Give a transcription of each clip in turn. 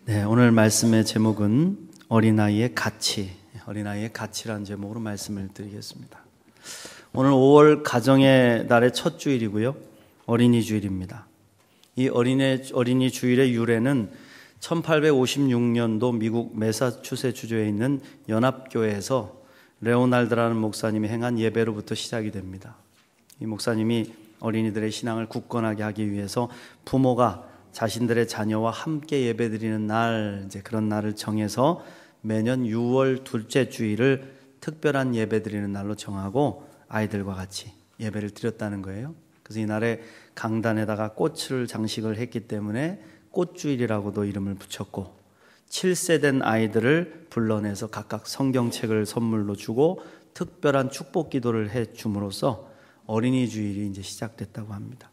네, 오늘 말씀의 제목은 어린아이의 가치, 어린아이의 가치라는 제목으로 말씀을 드리겠습니다. 오늘 5월 가정의 날의 첫 주일이고요. 어린이 주일입니다. 이 어린이 주일의 유래는 1856년도 미국 매사추세츠주에 있는 연합교회에서 레오날드라는 목사님이 행한 예배로부터 시작이 됩니다. 이 목사님이 어린이들의 신앙을 굳건하게 하기 위해서 부모가 자신들의 자녀와 함께 예배드리는 날, 그런 날을 정해서 매년 6월 둘째 주일을 특별한 예배드리는 날로 정하고 아이들과 같이 예배를 드렸다는 거예요. 그래서 이날에 강단에다가 꽃을 장식을 했기 때문에 꽃주일이라고도 이름을 붙였고, 7세 된 아이들을 불러내서 각각 성경책을 선물로 주고 특별한 축복 기도를 해 줌으로써 어린이 주일이 이제 시작됐다고 합니다.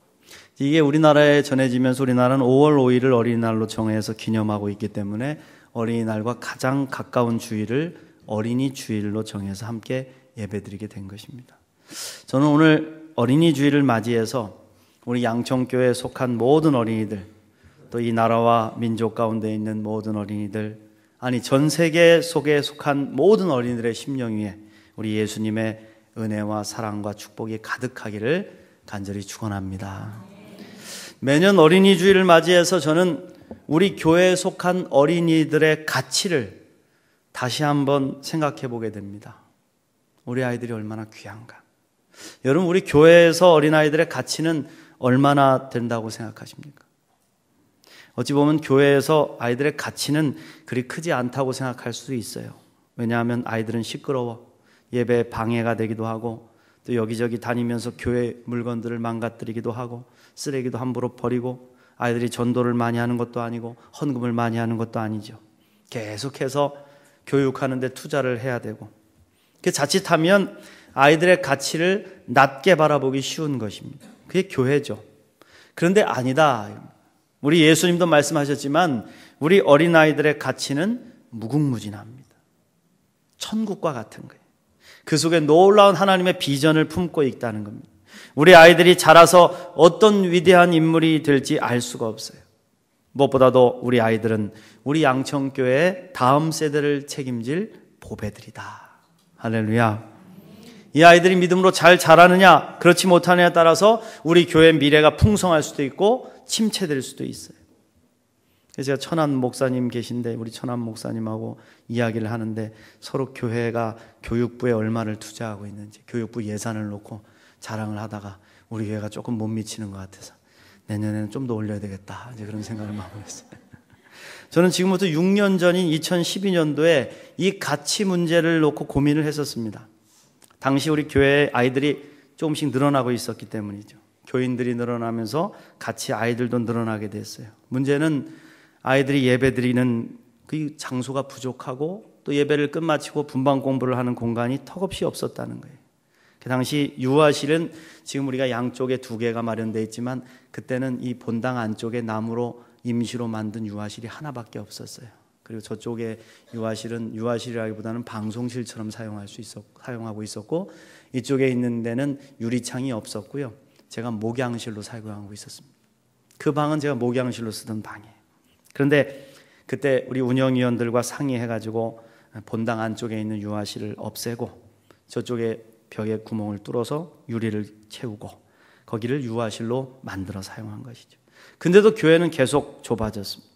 이게 우리나라에 전해지면서 우리나라는 5월 5일을 어린이날로 정해서 기념하고 있기 때문에 어린이날과 가장 가까운 주일을 어린이 주일로 정해서 함께 예배드리게 된 것입니다. 저는 오늘 어린이 주일을 맞이해서 우리 양천교회에 속한 모든 어린이들, 또 이 나라와 민족 가운데 있는 모든 어린이들, 아니 전 세계 속에 속한 모든 어린이들의 심령 위에 우리 예수님의 은혜와 사랑과 축복이 가득하기를 간절히 축원합니다. 매년 어린이 주일을 맞이해서 저는 우리 교회에 속한 어린이들의 가치를 다시 한번 생각해 보게 됩니다. 우리 아이들이 얼마나 귀한가. 여러분, 우리 교회에서 어린아이들의 가치는 얼마나 된다고 생각하십니까? 어찌 보면 교회에서 아이들의 가치는 그리 크지 않다고 생각할 수도 있어요. 왜냐하면 아이들은 시끄러워 예배에 방해가 되기도 하고, 또 여기저기 다니면서 교회 물건들을 망가뜨리기도 하고, 쓰레기도 함부로 버리고, 아이들이 전도를 많이 하는 것도 아니고 헌금을 많이 하는 것도 아니죠. 계속해서 교육하는 데 투자를 해야 되고, 자칫하면 아이들의 가치를 낮게 바라보기 쉬운 것입니다. 그게 교회죠. 그런데 아니다. 우리 예수님도 말씀하셨지만 우리 어린아이들의 가치는 무궁무진합니다. 천국과 같은 거예요. 그 속에 놀라운 하나님의 비전을 품고 있다는 겁니다. 우리 아이들이 자라서 어떤 위대한 인물이 될지 알 수가 없어요. 무엇보다도 우리 아이들은 우리 양천교회의 다음 세대를 책임질 보배들이다. 할렐루야. 이 아이들이 믿음으로 잘 자라느냐 그렇지 못하느냐에 따라서 우리 교회의 미래가 풍성할 수도 있고 침체될 수도 있어요. 그래서 제가 천안 목사님 계신데 우리 천안 목사님하고 이야기를 하는데 서로 교회가 교육부에 얼마를 투자하고 있는지 교육부 예산을 놓고 자랑을 하다가 우리 교회가 조금 못 미치는 것 같아서 내년에는 좀 더 올려야 되겠다, 이제 그런 생각을 하고 있어요. 저는 지금부터 6년 전인 2012년도에 이 가치 문제를 놓고 고민을 했었습니다. 당시 우리 교회의 아이들이 조금씩 늘어나고 있었기 때문이죠. 교인들이 늘어나면서 같이 아이들도 늘어나게 됐어요. 문제는 아이들이 예배드리는 그 장소가 부족하고 또 예배를 끝마치고 분방 공부를 하는 공간이 턱없이 없었다는 거예요. 그 당시 유아실은 지금 우리가 양쪽에 2개가 마련되어 있지만 그때는 이 본당 안쪽에 나무로 임시로 만든 유아실이 하나밖에 없었어요. 그리고 저쪽에 유아실은 유아실이라기보다는 방송실처럼 사용하고 있었고, 이쪽에 있는 데는 유리창이 없었고요. 제가 목양실로 사용하고 있었습니다. 그 방은 제가 목양실로 쓰던 방이에요. 그런데 그때 우리 운영위원들과 상의해가지고 본당 안쪽에 있는 유아실을 없애고 저쪽에 벽에 구멍을 뚫어서 유리를 채우고 거기를 유아실로 만들어 사용한 것이죠. 근데도 교회는 계속 좁아졌습니다.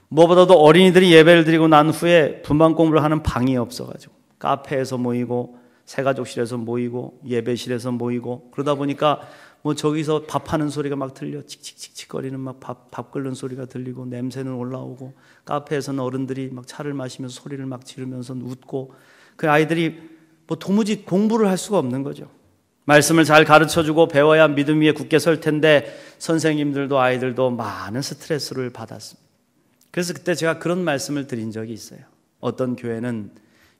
무엇보다도 어린이들이 예배를 드리고 난 후에 분방 공부를 하는 방이 없어가지고 카페에서 모이고 새가족실에서 모이고 예배실에서 모이고 그러다 보니까 뭐 저기서 밥하는 소리가 막 들려, 칙칙칙칙거리는 막 밥 끓는 소리가 들리고 냄새는 올라오고, 카페에서는 어른들이 막 차를 마시면서 소리를 막 지르면서 웃고, 그 아이들이 뭐 도무지 공부를 할 수가 없는 거죠. 말씀을 잘 가르쳐주고 배워야 믿음 위에 굳게 설 텐데 선생님들도 아이들도 많은 스트레스를 받았습니다. 그래서 그때 제가 그런 말씀을 드린 적이 있어요. 어떤 교회는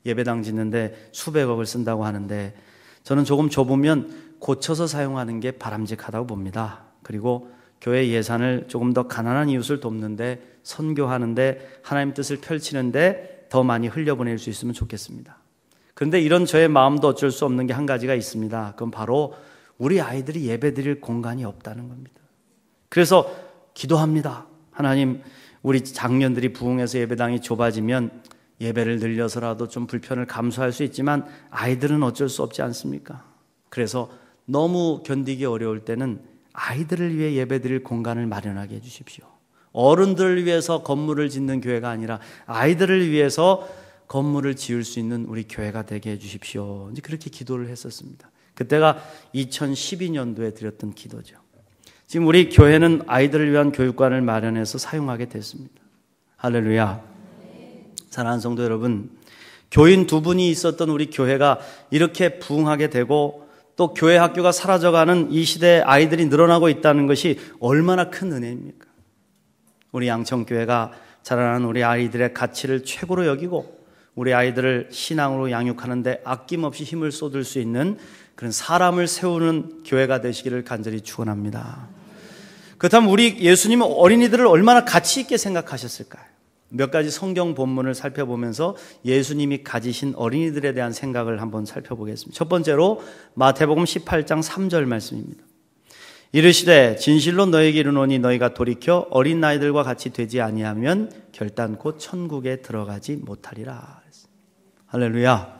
예배당 짓는데 수백억을 쓴다고 하는데 저는 조금 좁으면 고쳐서 사용하는 게 바람직하다고 봅니다. 그리고 교회 예산을 조금 더 가난한 이웃을 돕는데, 선교하는데, 하나님 뜻을 펼치는데 더 많이 흘려보낼 수 있으면 좋겠습니다. 그런데 이런 저의 마음도 어쩔 수 없는 게 한 가지가 있습니다. 그건 바로 우리 아이들이 예배드릴 공간이 없다는 겁니다. 그래서 기도합니다. 하나님, 우리 장년들이 부흥해서 예배당이 좁아지면 예배를 늘려서라도 좀 불편을 감수할 수 있지만 아이들은 어쩔 수 없지 않습니까? 그래서 너무 견디기 어려울 때는 아이들을 위해 예배드릴 공간을 마련하게 해주십시오. 어른들을 위해서 건물을 짓는 교회가 아니라 아이들을 위해서 건물을 지을 수 있는 우리 교회가 되게 해주십시오. 이제 그렇게 기도를 했었습니다. 그때가 2012년도에 드렸던 기도죠. 지금 우리 교회는 아이들을 위한 교육관을 마련해서 사용하게 됐습니다. 할렐루야. 사랑하는 성도 여러분, 교인 2분이 있었던 우리 교회가 이렇게 부흥하게 되고 또 교회 학교가 사라져가는 이 시대에 아이들이 늘어나고 있다는 것이 얼마나 큰 은혜입니까? 우리 양천교회가 자라나는 우리 아이들의 가치를 최고로 여기고 우리 아이들을 신앙으로 양육하는데 아낌없이 힘을 쏟을 수 있는 그런 사람을 세우는 교회가 되시기를 간절히 축원합니다. 그렇다면 우리 예수님은 어린이들을 얼마나 가치 있게 생각하셨을까요? 몇 가지 성경 본문을 살펴보면서 예수님이 가지신 어린이들에 대한 생각을 한번 살펴보겠습니다. 첫 번째로 마태복음 18장 3절 말씀입니다. 이르시되 진실로 너희에게 이르노니 너희가 돌이켜 어린 아이들과 같이 되지 아니하면 결단코 천국에 들어가지 못하리라. 할렐루야.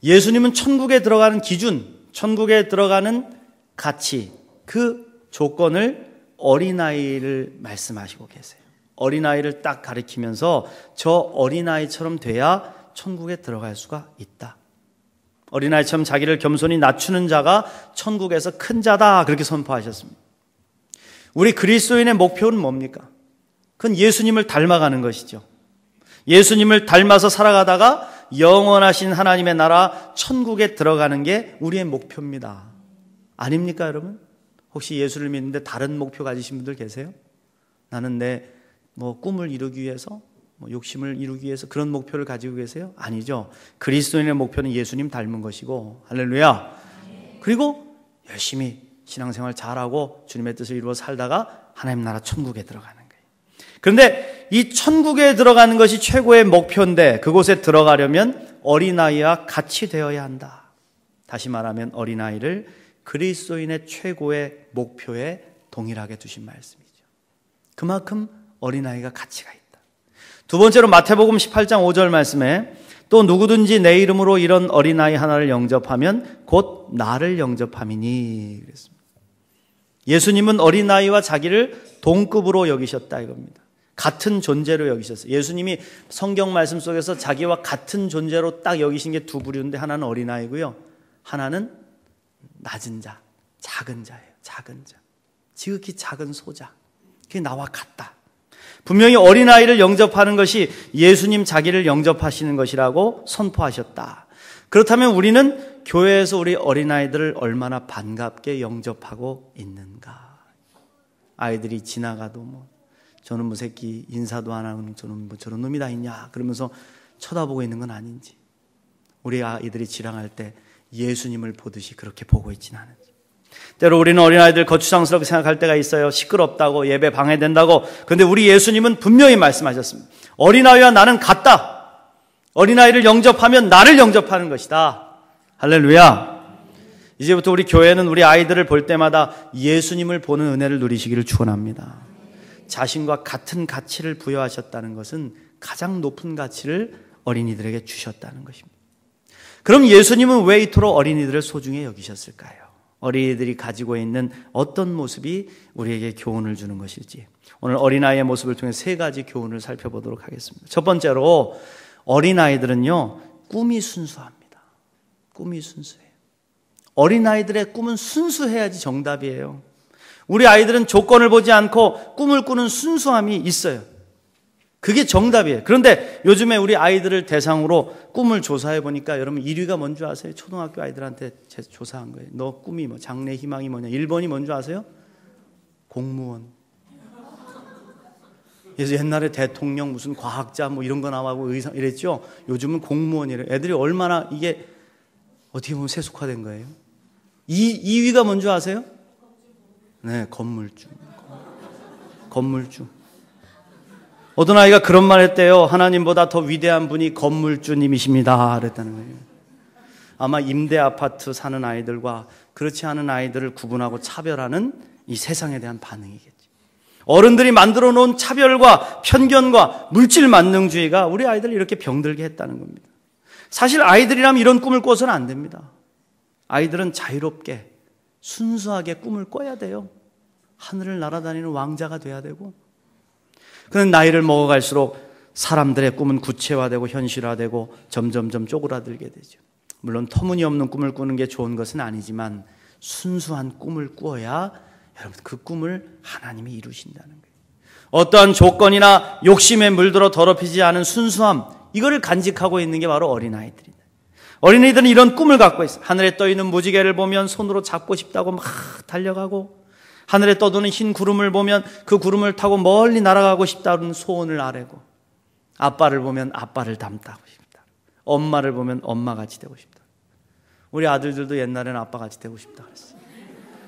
예수님은 천국에 들어가는 기준, 천국에 들어가는 가치, 그 조건을 어린아이를 말씀하시고 계세요. 어린아이를 딱 가리키면서 저 어린아이처럼 돼야 천국에 들어갈 수가 있다. 어린아이처럼 자기를 겸손히 낮추는 자가 천국에서 큰 자다, 그렇게 선포하셨습니다. 우리 그리스도인의 목표는 뭡니까? 그건 예수님을 닮아가는 것이죠. 예수님을 닮아서 살아가다가 영원하신 하나님의 나라 천국에 들어가는 게 우리의 목표입니다. 아닙니까, 여러분? 혹시 예수를 믿는데 다른 목표 가지신 분들 계세요? 나는 내 꿈을 이루기 위해서, 욕심을 이루기 위해서 그런 목표를 가지고 계세요? 아니죠. 그리스도인의 목표는 예수님 닮은 것이고, 할렐루야. 그리고 열심히 신앙생활 잘하고 주님의 뜻을 이루어 살다가 하나님 나라 천국에 들어가는 거예요. 그런데 이 천국에 들어가는 것이 최고의 목표인데 그곳에 들어가려면 어린아이와 같이 되어야 한다. 다시 말하면 어린아이를 그리스도인의 최고의 목표에 동일하게 두신 말씀이죠. 그만큼 어린아이가 가치가 있다. 두 번째로 마태복음 18장 5절 말씀에 또 누구든지 내 이름으로 이런 어린아이 하나를 영접하면 곧 나를 영접함이니 그랬습니다. 예수님은 어린아이와 자기를 동급으로 여기셨다 이겁니다. 같은 존재로 여기셨어요. 예수님이 성경 말씀 속에서 자기와 같은 존재로 딱 여기신 게 두 부류인데 하나는 어린아이고요. 하나는 낮은 자, 작은 자예요. 작은 자. 지극히 작은 소자. 그게 나와 같다. 분명히 어린아이를 영접하는 것이 예수님 자기를 영접하시는 것이라고 선포하셨다. 그렇다면 우리는 교회에서 우리 어린아이들을 얼마나 반갑게 영접하고 있는가. 아이들이 지나가도 저는 새끼 인사도 안 하고 저는 저런 놈이 다 있냐 그러면서 쳐다보고 있는 건 아닌지, 우리 아이들이 지나갈 때 예수님을 보듯이 그렇게 보고 있지는 않은지. 때로 우리는 어린아이들 거추장스럽게 생각할 때가 있어요. 시끄럽다고, 예배 방해된다고. 그런데 우리 예수님은 분명히 말씀하셨습니다. 어린아이와 나는 같다. 어린아이를 영접하면 나를 영접하는 것이다. 할렐루야. 이제부터 우리 교회는 우리 아이들을 볼 때마다 예수님을 보는 은혜를 누리시기를 축원합니다. 자신과 같은 가치를 부여하셨다는 것은 가장 높은 가치를 어린이들에게 주셨다는 것입니다. 그럼 예수님은 왜 이토록 어린이들을 소중히 여기셨을까요? 어린이들이 가지고 있는 어떤 모습이 우리에게 교훈을 주는 것일지, 오늘 어린아이의 모습을 통해 세 가지 교훈을 살펴보도록 하겠습니다. 첫 번째로 어린아이들은요, 꿈이 순수합니다. 꿈이 순수해요. 어린아이들의 꿈은 순수해야지 정답이에요. 우리 아이들은 조건을 보지 않고 꿈을 꾸는 순수함이 있어요. 그게 정답이에요. 그런데 요즘에 우리 아이들을 대상으로 꿈을 조사해 보니까 여러분 1위가 뭔지 아세요? 초등학교 아이들한테 조사한 거예요. 너 꿈이 장래 희망이 뭐냐? 1번이 뭔지 아세요? 공무원. 그래서 옛날에 대통령 무슨 과학자 이런 거 나오고 의사 이랬죠. 요즘은 공무원이래요. 애들이 얼마나 이게 어떻게 보면 세속화된 거예요. 2위가 뭔지 아세요? 네, 건물주. 건물주. 어떤 아이가 그런 말 했대요. 하나님보다 더 위대한 분이 건물주님이십니다. 그랬다는 거예요. 아마 임대 아파트 사는 아이들과 그렇지 않은 아이들을 구분하고 차별하는 이 세상에 대한 반응이겠지. 어른들이 만들어 놓은 차별과 편견과 물질 만능주의가 우리 아이들을 이렇게 병들게 했다는 겁니다. 사실 아이들이라면 이런 꿈을 꿔서는 안 됩니다. 아이들은 자유롭게 순수하게 꿈을 꿔야 돼요. 하늘을 날아다니는 왕자가 돼야 되고. 그는 나이를 먹어갈수록 사람들의 꿈은 구체화되고 현실화되고 점점점 쪼그라들게 되죠. 물론 터무니없는 꿈을 꾸는 게 좋은 것은 아니지만 순수한 꿈을 꾸어야 여러분 그 꿈을 하나님이 이루신다는 거예요. 어떠한 조건이나 욕심에 물들어 더럽히지 않은 순수함, 이거를 간직하고 있는 게 바로 어린아이들이다. 어린이들은 이런 꿈을 갖고 있어요. 하늘에 떠있는 무지개를 보면 손으로 잡고 싶다고 막 달려가고, 하늘에 떠도는 흰 구름을 보면 그 구름을 타고 멀리 날아가고 싶다는 소원을 아뢰고, 아빠를 보면 아빠를 닮다고 싶다, 엄마를 보면 엄마같이 되고 싶다. 우리 아들들도 옛날에는 아빠같이 되고 싶다 그랬어요.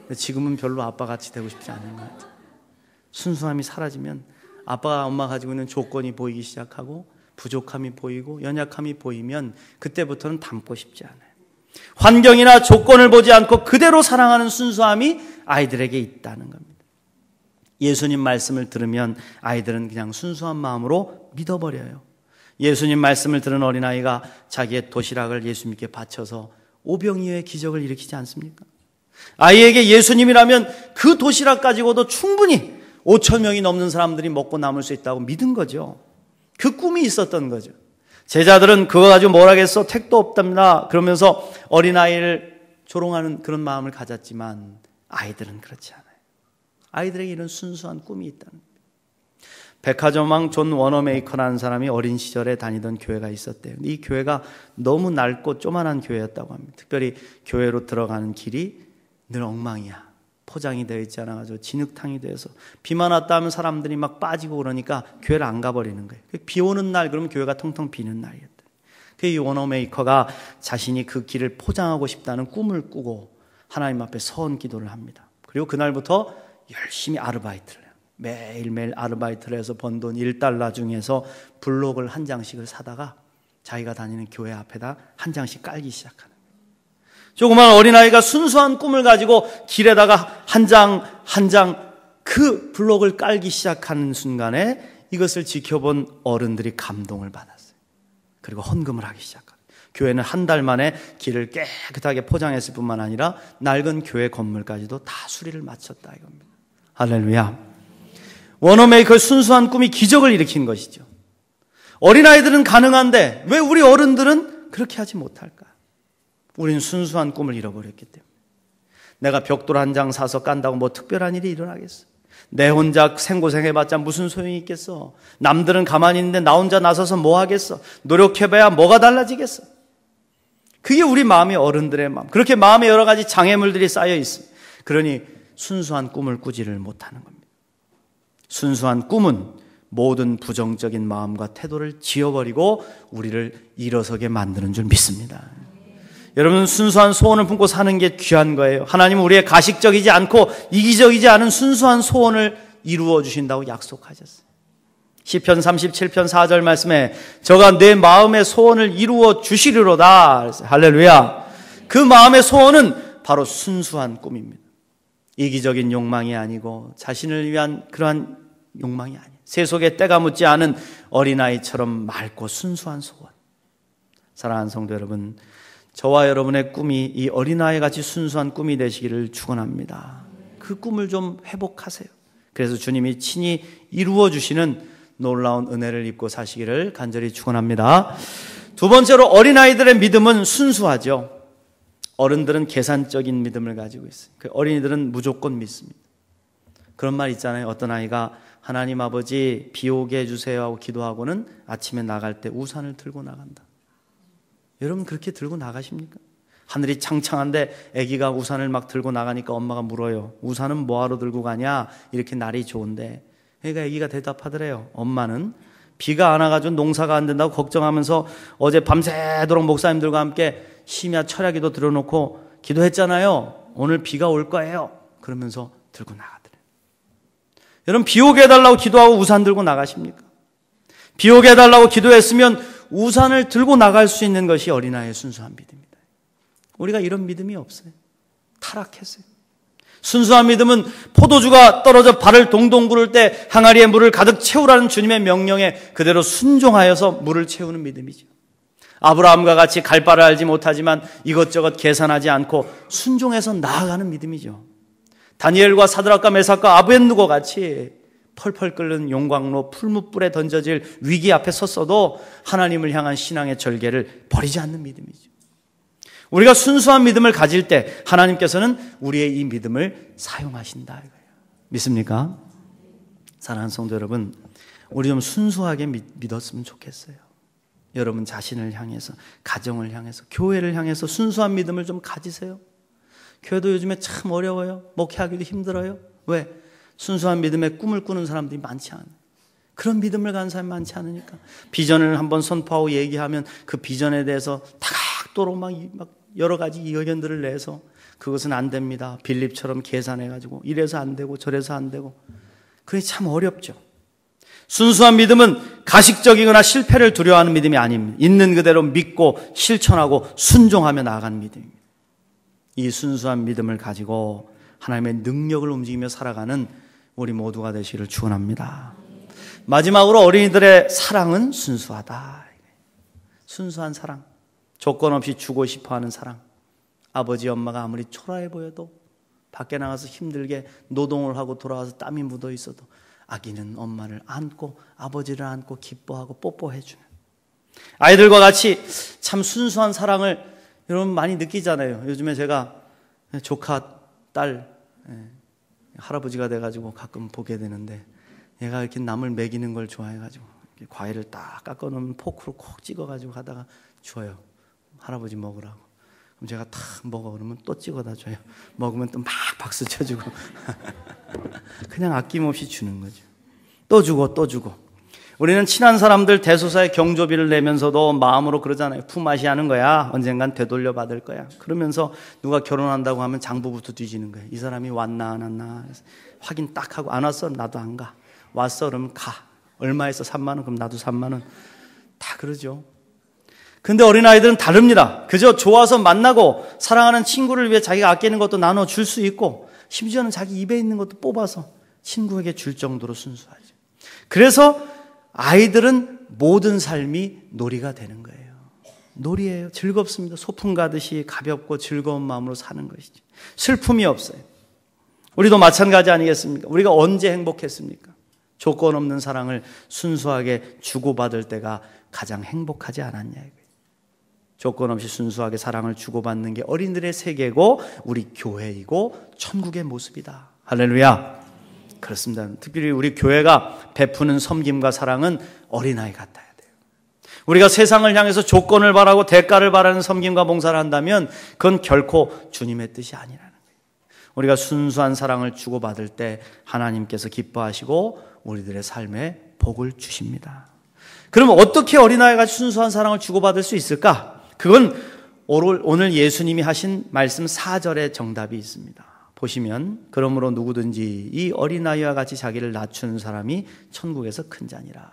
근데 지금은 별로 아빠같이 되고 싶지 않은 것 같아요. 순수함이 사라지면 아빠가 엄마 가지고 있는 조건이 보이기 시작하고 부족함이 보이고 연약함이 보이면 그때부터는 닮고 싶지 않아요. 환경이나 조건을 보지 않고 그대로 사랑하는 순수함이 아이들에게 있다는 겁니다. 예수님 말씀을 들으면 아이들은 그냥 순수한 마음으로 믿어버려요. 예수님 말씀을 들은 어린아이가 자기의 도시락을 예수님께 바쳐서 오병이어의 기적을 일으키지 않습니까? 아이에게 예수님이라면 그 도시락 가지고도 충분히 5천 명이 넘는 사람들이 먹고 남을 수 있다고 믿은 거죠. 그 꿈이 있었던 거죠. 제자들은 그거 가지고 뭘 하겠어? 택도 없답니다. 그러면서 어린아이를 조롱하는 그런 마음을 가졌지만 아이들은 그렇지 않아요. 아이들에게 이런 순수한 꿈이 있다는 거예요. 백화점왕 존 워너메이커라는 사람이 어린 시절에 다니던 교회가 있었대요. 이 교회가 너무 낡고 조만한 교회였다고 합니다. 특별히 교회로 들어가는 길이 늘 엉망이야. 포장이 되어 있지 않아가지고 진흙탕이 돼서 비만 왔다 하면 사람들이 막 빠지고 그러니까 교회를 안 가버리는 거예요. 비 오는 날 그러면 교회가 텅텅 비는 날이었다. 이 워너메이커가 자신이 그 길을 포장하고 싶다는 꿈을 꾸고 하나님 앞에 서원 기도를 합니다. 그리고 그날부터 열심히 아르바이트를 해요. 매일매일 아르바이트를 해서 번 돈 $1 중에서 블록을 한 장씩을 사다가 자기가 다니는 교회 앞에다 한 장씩 깔기 시작하는 거예요. 조그만 어린아이가 순수한 꿈을 가지고 길에다가 한 장 한 장 그 블록을 깔기 시작하는 순간에 이것을 지켜본 어른들이 감동을 받았어요. 그리고 헌금을 하기 시작합니다. 교회는 한 달 만에 길을 깨끗하게 포장했을 뿐만 아니라 낡은 교회 건물까지도 다 수리를 마쳤다 이겁니다. 할렐루야. 워너메이커의 순수한 꿈이 기적을 일으킨 것이죠. 어린아이들은 가능한데 왜 우리 어른들은 그렇게 하지 못할까? 우리는 순수한 꿈을 잃어버렸기 때문에. 내가 벽돌 한 장 사서 깐다고 뭐 특별한 일이 일어나겠어? 내 혼자 생고생해봤자 무슨 소용이 있겠어? 남들은 가만히 있는데 나 혼자 나서서 뭐 하겠어? 노력해봐야 뭐가 달라지겠어? 그게 우리 마음이 어른들의 마음. 그렇게 마음에 여러 가지 장애물들이 쌓여 있습니다. 그러니 순수한 꿈을 꾸지를 못하는 겁니다. 순수한 꿈은 모든 부정적인 마음과 태도를 지워버리고 우리를 일어서게 만드는 줄 믿습니다. 여러분, 순수한 소원을 품고 사는 게 귀한 거예요. 하나님은 우리의 가식적이지 않고 이기적이지 않은 순수한 소원을 이루어 주신다고 약속하셨어요. 시편 37편 4절 말씀에 저가 내 마음의 소원을 이루어 주시리로다. 할렐루야. 그 마음의 소원은 바로 순수한 꿈입니다. 이기적인 욕망이 아니고 자신을 위한 그러한 욕망이 아니에요. 세속에 때가 묻지 않은 어린아이처럼 맑고 순수한 소원. 사랑하는 성도 여러분, 저와 여러분의 꿈이 이 어린아이같이 순수한 꿈이 되시기를 축원합니다. 그 꿈을 좀 회복하세요. 그래서 주님이 친히 이루어 주시는 놀라운 은혜를 입고 사시기를 간절히 축원합니다. 두 번째로 어린아이들의 믿음은 순수하죠. 어른들은 계산적인 믿음을 가지고 있어요. 어린이들은 무조건 믿습니다. 그런 말 있잖아요. 어떤 아이가 하나님 아버지 비 오게 해주세요 하고 기도하고는 아침에 나갈 때 우산을 들고 나간다. 여러분 그렇게 들고 나가십니까? 하늘이 창창한데 아기가 우산을 막 들고 나가니까 엄마가 물어요. 우산은 뭐하러 들고 가냐? 이렇게 날이 좋은데. 그러니까 아기가 대답하더래요. 엄마는 비가 안 와가지고 농사가 안 된다고 걱정하면서 어제 밤새도록 목사님들과 함께 심야 철야기도 들어놓고 기도했잖아요. 오늘 비가 올 거예요. 그러면서 들고 나가더래요. 여러분 비 오게 해달라고 기도하고 우산 들고 나가십니까? 비 오게 해달라고 기도했으면 우산을 들고 나갈 수 있는 것이 어린아이의 순수한 믿음입니다. 우리가 이런 믿음이 없어요. 타락했어요. 순수한 믿음은 포도주가 떨어져 발을 동동 구를 때 항아리에 물을 가득 채우라는 주님의 명령에 그대로 순종하여서 물을 채우는 믿음이죠. 아브라함과 같이 갈 바를 알지 못하지만 이것저것 계산하지 않고 순종해서 나아가는 믿음이죠. 다니엘과 사드락과 메삭과 아벳느고 같이 펄펄 끓는 용광로 풀무불에 던져질 위기 앞에 섰어도 하나님을 향한 신앙의 절개를 버리지 않는 믿음이죠. 우리가 순수한 믿음을 가질 때 하나님께서는 우리의 이 믿음을 사용하신다 이거예요. 믿습니까? 사랑하는 성도 여러분, 우리 좀 순수하게 믿었으면 좋겠어요. 여러분 자신을 향해서, 가정을 향해서, 교회를 향해서 순수한 믿음을 좀 가지세요. 교회도 요즘에 참 어려워요. 목회하기도 힘들어요. 왜? 순수한 믿음의 꿈을 꾸는 사람들이 많지 않아요. 그런 믿음을 가는 사람이 많지 않으니까. 비전을 한번 선포하고 얘기하면 그 비전에 대해서 다각도로 막 여러 가지 의견들을 내서 그것은 안 됩니다. 빌립처럼 계산해가지고 이래서 안 되고 저래서 안 되고. 그게 참 어렵죠. 순수한 믿음은 가식적이거나 실패를 두려워하는 믿음이 아닙니다. 있는 그대로 믿고 실천하고 순종하며 나아가는 믿음입니다. 이 순수한 믿음을 가지고 하나님의 능력을 움직이며 살아가는 우리 모두가 되시기를 축원합니다. 마지막으로 어린이들의 사랑은 순수하다. 순수한 사랑, 조건 없이 주고 싶어하는 사랑. 아버지 엄마가 아무리 초라해 보여도 밖에 나가서 힘들게 노동을 하고 돌아와서 땀이 묻어 있어도 아기는 엄마를 안고 아버지를 안고 기뻐하고 뽀뽀해 주는 아이들과 같이 참 순수한 사랑을 여러분 많이 느끼잖아요. 요즘에 제가 조카 딸 할아버지가 돼가지고 가끔 보게 되는데 얘가 이렇게 남을 먹이는 걸 좋아해가지고 과일을 딱 깎아놓으면 포크로 콕 찍어가지고 가다가 줘요. 할아버지 먹으라고. 그럼 제가 탁 먹어 그러면 또 찍어다 줘요. 먹으면 또 막 박수 쳐주고 그냥 아낌없이 주는 거죠. 또 주고 또 주고. 우리는 친한 사람들 대소사에 경조비를 내면서도 마음으로 그러잖아요. 품앗이 하는 거야. 언젠간 되돌려 받을 거야. 그러면서 누가 결혼한다고 하면 장부부터 뒤지는 거예요. 이 사람이 왔나 안 왔나 확인 딱 하고 안 왔어? 나도 안 가. 왔어? 그러면 가. 얼마 했어? 3만 원? 그럼 나도 3만 원. 다 그러죠. 근데 어린아이들은 다릅니다. 그저 좋아서 만나고 사랑하는 친구를 위해 자기가 아끼는 것도 나눠줄 수 있고 심지어는 자기 입에 있는 것도 뽑아서 친구에게 줄 정도로 순수하죠. 그래서 아이들은 모든 삶이 놀이가 되는 거예요. 놀이예요. 즐겁습니다. 소풍 가듯이 가볍고 즐거운 마음으로 사는 것이죠. 슬픔이 없어요. 우리도 마찬가지 아니겠습니까? 우리가 언제 행복했습니까? 조건 없는 사랑을 순수하게 주고받을 때가 가장 행복하지 않았냐 이거예요. 조건 없이 순수하게 사랑을 주고받는 게 어린들의 세계고 우리 교회이고 천국의 모습이다. 할렐루야. 그렇습니다. 특별히 우리 교회가 베푸는 섬김과 사랑은 어린아이 같아야 돼요. 우리가 세상을 향해서 조건을 바라고 대가를 바라는 섬김과 봉사를 한다면 그건 결코 주님의 뜻이 아니라는 거예요. 우리가 순수한 사랑을 주고받을 때 하나님께서 기뻐하시고 우리들의 삶에 복을 주십니다. 그럼 어떻게 어린아이가 순수한 사랑을 주고받을 수 있을까? 그건 오늘 예수님이 하신 말씀 4절의 정답이 있습니다. 보시면 그러므로 누구든지 이 어린아이와 같이 자기를 낮추는 사람이 천국에서 큰 자니라.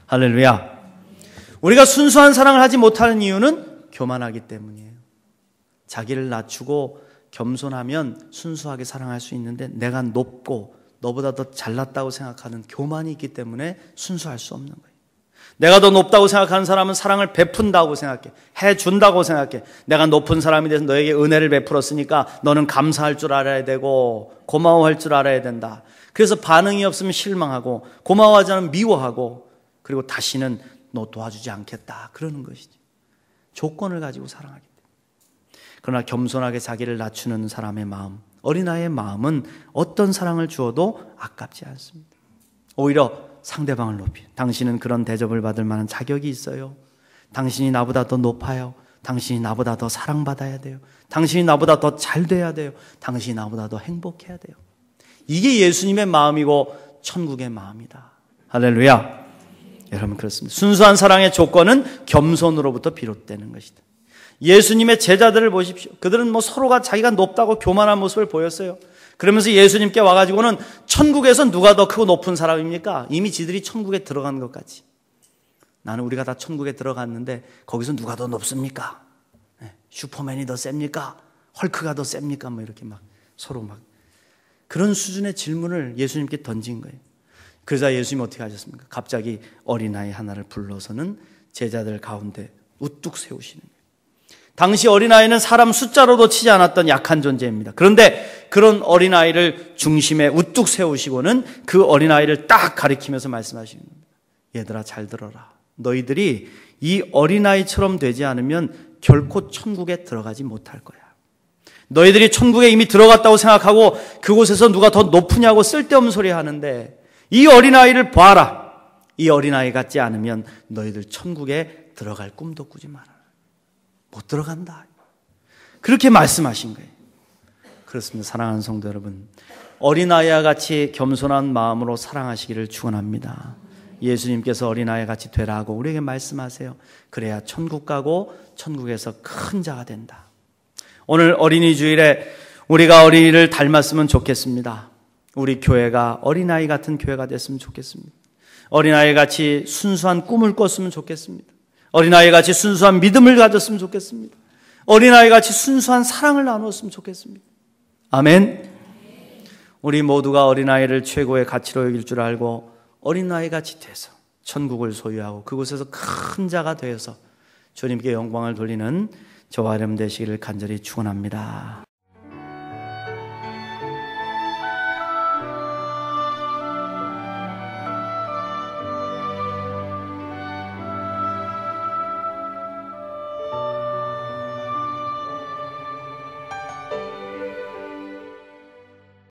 할렐루야. 우리가 순수한 사랑을 하지 못하는 이유는 교만하기 때문이에요. 자기를 낮추고 겸손하면 순수하게 사랑할 수 있는데 내가 높고 너보다 더 잘났다고 생각하는 교만이 있기 때문에 순수할 수 없는 거예요. 내가 더 높다고 생각하는 사람은 사랑을 베푼다고 생각해. 해준다고 생각해. 내가 높은 사람이 돼서 너에게 은혜를 베풀었으니까 너는 감사할 줄 알아야 되고 고마워할 줄 알아야 된다. 그래서 반응이 없으면 실망하고 고마워하지 않으면 미워하고 그리고 다시는 너 도와주지 않겠다. 그러는 것이지. 조건을 가지고 사랑하기 때문에. 그러나 겸손하게 자기를 낮추는 사람의 마음, 어린아이의 마음은 어떤 사랑을 주어도 아깝지 않습니다. 오히려 상대방을 높이. 당신은 그런 대접을 받을 만한 자격이 있어요. 당신이 나보다 더 높아요. 당신이 나보다 더 사랑받아야 돼요. 당신이 나보다 더 잘 돼야 돼요. 당신이 나보다 더 행복해야 돼요. 이게 예수님의 마음이고 천국의 마음이다. 할렐루야. 여러분 그렇습니다. 순수한 사랑의 조건은 겸손으로부터 비롯되는 것이다. 예수님의 제자들을 보십시오. 그들은 서로가 자기가 높다고 교만한 모습을 보였어요. 그러면서 예수님께 와가지고는 천국에서 누가 더 크고 높은 사람입니까? 이미 지들이 천국에 들어간 것 같이. 나는 우리가 다 천국에 들어갔는데 거기서 누가 더 높습니까? 슈퍼맨이 더 셉니까? 헐크가 더 셉니까? 이렇게 막 서로 막 그런 수준의 질문을 예수님께 던진 거예요. 그러자 예수님 어떻게 하셨습니까? 갑자기 어린아이 하나를 불러서는 제자들 가운데 우뚝 세우시는 거예요. 당시 어린아이는 사람 숫자로도 치지 않았던 약한 존재입니다. 그런데 그런 어린아이를 중심에 우뚝 세우시고는 그 어린아이를 딱 가리키면서 말씀하시는 겁니다. 얘들아 잘 들어라. 너희들이 이 어린아이처럼 되지 않으면 결코 천국에 들어가지 못할 거야. 너희들이 천국에 이미 들어갔다고 생각하고 그곳에서 누가 더 높으냐고 쓸데없는 소리 하는데 이 어린아이를 봐라. 이 어린아이 같지 않으면 너희들 천국에 들어갈 꿈도 꾸지 마라. 못 들어간다. 그렇게 말씀하신 거예요. 그렇습니다. 사랑하는 성도 여러분, 어린아이와 같이 겸손한 마음으로 사랑하시기를 축원합니다. 예수님께서 어린아이 같이 되라고 우리에게 말씀하세요. 그래야 천국 가고 천국에서 큰 자가 된다. 오늘 어린이 주일에 우리가 어린이를 닮았으면 좋겠습니다. 우리 교회가 어린아이 같은 교회가 됐으면 좋겠습니다. 어린아이 같이 순수한 꿈을 꿨으면 좋겠습니다. 어린아이 같이 순수한 믿음을 가졌으면 좋겠습니다. 어린아이 같이 순수한 사랑을 나누었으면 좋겠습니다. 아멘. 우리 모두가 어린아이를 최고의 가치로 여길 줄 알고 어린아이 같이 돼서 천국을 소유하고 그곳에서 큰 자가 되어서 주님께 영광을 돌리는 저와 여러분 되시기를 간절히 축원합니다.